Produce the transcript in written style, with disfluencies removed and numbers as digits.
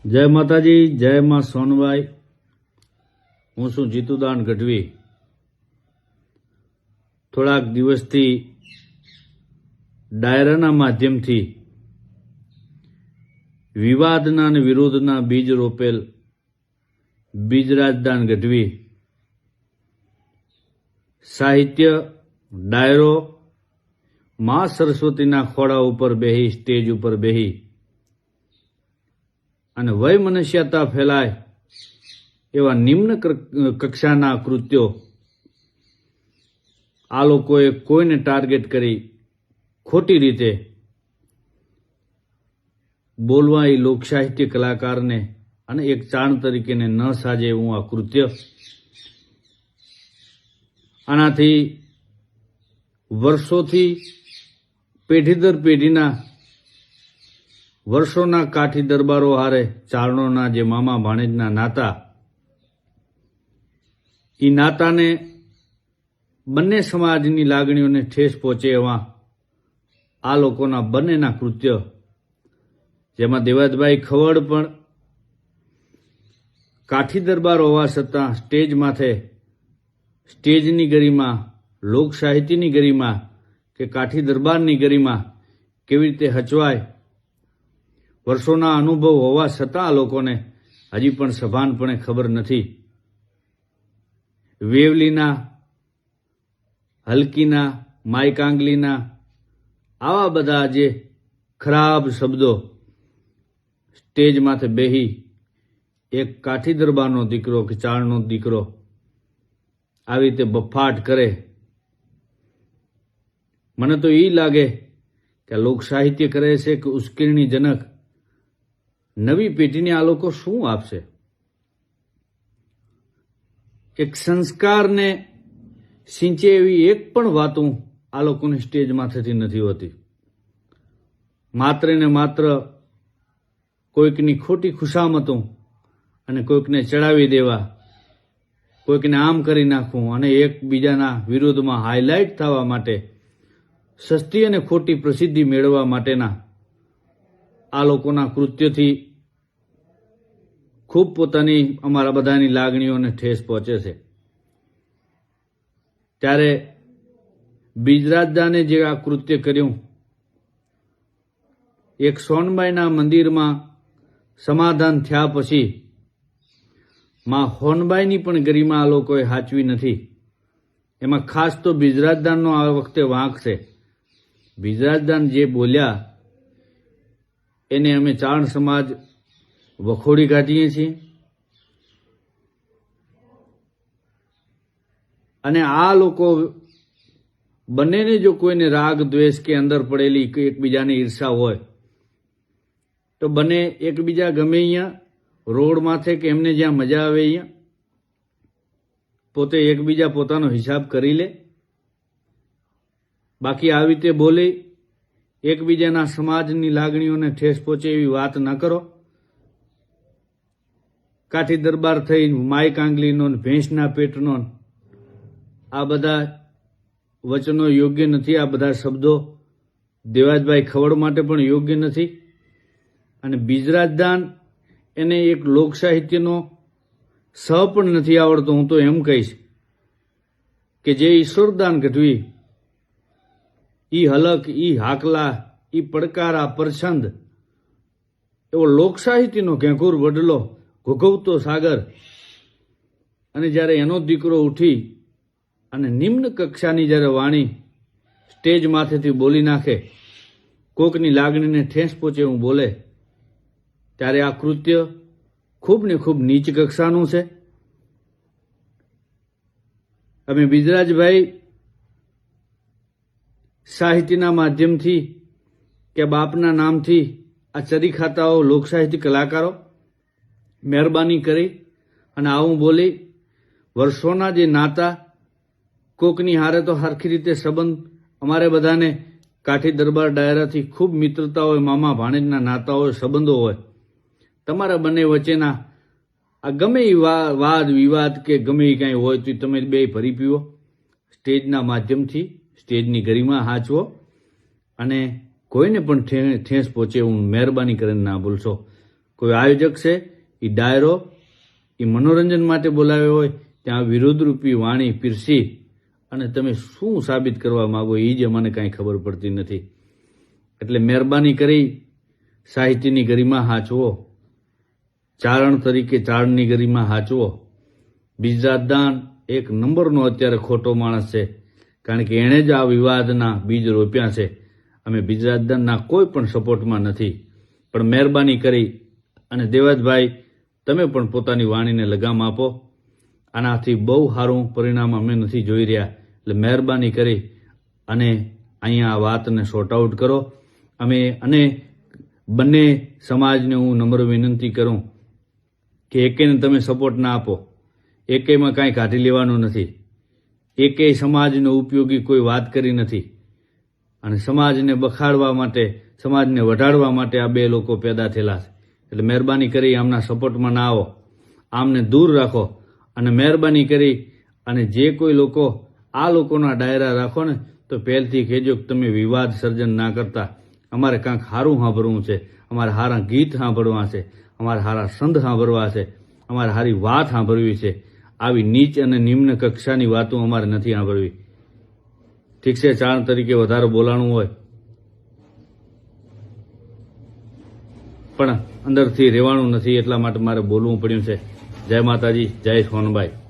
જય માતાજી, જય માં સોનબાઈ। હું છું જીતુદાન ગઢવી। થોડાક દિવસથી ડાયરાના માધ્યમથી વિવાદના અને વિરોધના બીજ રોપેલ બીજરાજદાન ગઢવી સાહિત્ય ડાયરો મા સરસ્વતીના ખોળા ઉપર બેહી, સ્ટેજ ઉપર બેહી અને વય મનસ્યતા ફેલાય એવા નિમ્ન કક્ષાના કૃત્યો આ લોકોએ કોઈને ટાર્ગેટ કરી ખોટી રીતે બોલવા એ લોકસાહિત્ય કલાકારને અને એક ચાણ તરીકેને ન સાજે એવું આ કૃત્ય। આનાથી વર્ષોથી પેઢી દર પેઢીના વર્ષોના કાઠી દરબારો હારે ચારણોના જે મામા ભાણેજના નાતા, એ નાતાને બંને સમાજની લાગણીઓને ઠેસ પહોંચે એવા આ લોકોના બંનેના કૃત્ય, જેમાં દેવાદભાઈ ખવડ પણ કાઠી દરબાર હોવા છતાં સ્ટેજ માથે સ્ટેજની ગરિમા, લોક સાહિત્યની ગરિમા કે કાઠી દરબારની ગરિમા કેવી રીતે હચવાય, વર્ષોના અનુભવ હોવા છતાં આ લોકોને હજી પણ સભાનપણે ખબર નથી। વેવલીના, હલકીના, માયકાંગલીના આવા બધા જે ખરાબ શબ્દો સ્ટેજ માથે બેહી એક કાઠી દરબારનો દીકરો કે ચારણનો દીકરો આવી રીતે બફાટ કરે, મને તો એ લાગે કે લોક સાહિત્ય કરે છે કે ઉશ્કેરણીજનક નવી પેઢીને આ લોકો શું આપશે? એક સંસ્કારને સિંચે એવી એક પણ વાતો આ લોકોની સ્ટેજ માથેથી નથી હોતી। માત્ર ને માત્ર કોઈકની ખોટી ખુશામતો અને કોઈકને ચડાવી દેવા, કોઈકને આમ કરી નાખવું અને એકબીજાના વિરોધમાં હાઇલાઇટ થવા માટે, સસ્તી અને ખોટી પ્રસિદ્ધિ મેળવવા માટેના આ લોકોના કૃત્યથી ખૂબ પોતાની અમારા બધાની લાગણીઓને ઠેસ પહોંચે છે। ત્યારે બીજરાજદાને જે આ કૃત્ય કર્યું, એક સોનબાઈના મંદિરમાં સમાધાન થયા પછી માં હોનબાઈની પણ ગરિમા આ લોકોએ હાચવી નથી। એમાં ખાસ તો બીજરાજદાનનો આ વખતે વાંક છે। બીજરાજદાન જે બોલ્યા એને અમે ચારણ સમાજ વખોડી કાઢીએ છીએ અને આ લોકો બંનેને જો કોઈને રાગ દ્વેષ કે અંદર પડેલી કે એકબીજાની ઈર્ષા હોય તો બંને એકબીજા ગમે અહીંયા રોડ માથે કે એમને જ્યાં મજા આવે અહીંયા પોતે એકબીજા પોતાનો હિસાબ કરી લે। બાકી આવી રીતે બોલે એકબીજાના સમાજની લાગણીઓને ઠેસ પહોંચે એવી વાત ન કરો। કાઠી દરબાર થઈ માય કાંગલીનો, ભેંસના પેટનો આ બધા વચનો યોગ્ય નથી। આ બધા શબ્દો દેવાજભાઈ ખવડ માટે પણ યોગ્ય નથી। અને બીજરાજદાન એને એક લોક સાહિત્યનો સ પણ નથી આવડતો। હું તો એમ કહીશ કે જે ઈશ્વરદાન ગઢવી, ઈ હલક, ઈ હાકલા, ઈ પડકારા, પરછંદ એવો લોક સાહિત્યનો ઘેંઘૂર વડલો, ઘોઘવતો સાગર, અને જ્યારે એનો દીકરો ઉઠી અને નિમ્ન કક્ષાની જ્યારે વાણી સ્ટેજ માથેથી બોલી નાખે, કોકની લાગણીને ઠેસ પહોંચે એવું બોલે, ત્યારે આ કૃત્ય ખૂબ ને ખૂબ નીચ કક્ષાનું છે। અમે બીજરાજભાઈ સાહિત્યના માધ્યમથી કે બાપના નામથી આ ચરી ખાતાઓ લોક સાહિત્ય કલાકારો મહેરબાની કરી અને આવું બોલી વર્ષોના જે નાતા, કોકની હારે તો હરખી રીતે સંબંધ અમારે બધાને કાઠી દરબાર ડાયરાથી ખૂબ મિત્રતા હોય, મામા ભાણેજના નાતા હોય, સંબંધો હોય, તમારા બંને વચ્ચેના આ ગમે એ વાદ વિવાદ કે ગમે એ કાંઈ હોય તો તમે બે ભરી પીવો, સ્ટેજના માધ્યમથી સ્ટેજની ગરિમા હાચવો અને કોઈને પણ ઠેસ પહોંચે એવું મહેરબાની કરીને ના ભૂલશો। કોઈ આયોજક છે એ ડાયરો એ મનોરંજન માટે બોલાવ્યો હોય ત્યાં વિરોધરૂપી વાણી પીરસી અને તમે શું સાબિત કરવા માંગો એ જ મને કાંઈ ખબર પડતી નથી. એટલે મહેરબાની કરી સાહિત્યની ગરિમા હાચવો, ચારણ તરીકે ચારણની ગરિમા હાચવો. બીજરાજદાન એક નંબરનો અત્યારે ખોટો માણસ છે, કારણ કે એણે જ આ વિવાદના બીજ રોપ્યા છે. અમે બીજરાજદાનના કોઈ પણ સપોર્ટમાં નથી, પણ મહેરબાની કરી અને દેવાજભાઈ તમે પણ પોતાની વાણીને લગામ આપો. આનાથી બહુ સારું પરિણામ અમે નથી જોઈ રહ્યા, એટલે મહેરબાની કરી અને અહીંયા આ વાતને સોર્ટ આઉટ કરો. અને બંને સમાજને હું નમ્ર વિનંતી કરું કે એકેને તમે સપોર્ટ ના આપો. એકેયમાં કાંઈ કાઢી લેવાનું નથી. એકેય સમાજનો ઉપયોગી કોઈ વાત કરી નથી, અને સમાજને બખાડવા માટે, સમાજને વઢાડવા માટે આ બે લોકો પેદા થયેલા છે. એટલે મહેરબાની કરી આમના સપોર્ટમાં ના આવો, આમને દૂર રાખો. અને મહેરબાની કરી અને જે કોઈ લોકો આ લોકોના ડાયરા રાખો ને તો પહેલથી કહેજો કે તમે વિવાદ સર્જન ના કરતા. અમારે કાંઈક સારું સાંભળવું છે, અમારે સારા ગીત સાંભળવા છે, અમારે સારા સંત સાંભળવા છે, અમારે સારી વાત સાંભળવી છે. આવી નીચ અને નિમ્ન કક્ષાની વાતો અમારે નથી સાંભળવી. ઠીક છે, ચારણ તરીકે વધારે બોલાણું હોય પણ અંદરથી રહેવાનું નથી, એટલા માટે મારે બોલવું પડ્યું છે. જય માતાજી, જય સોનબાઈ.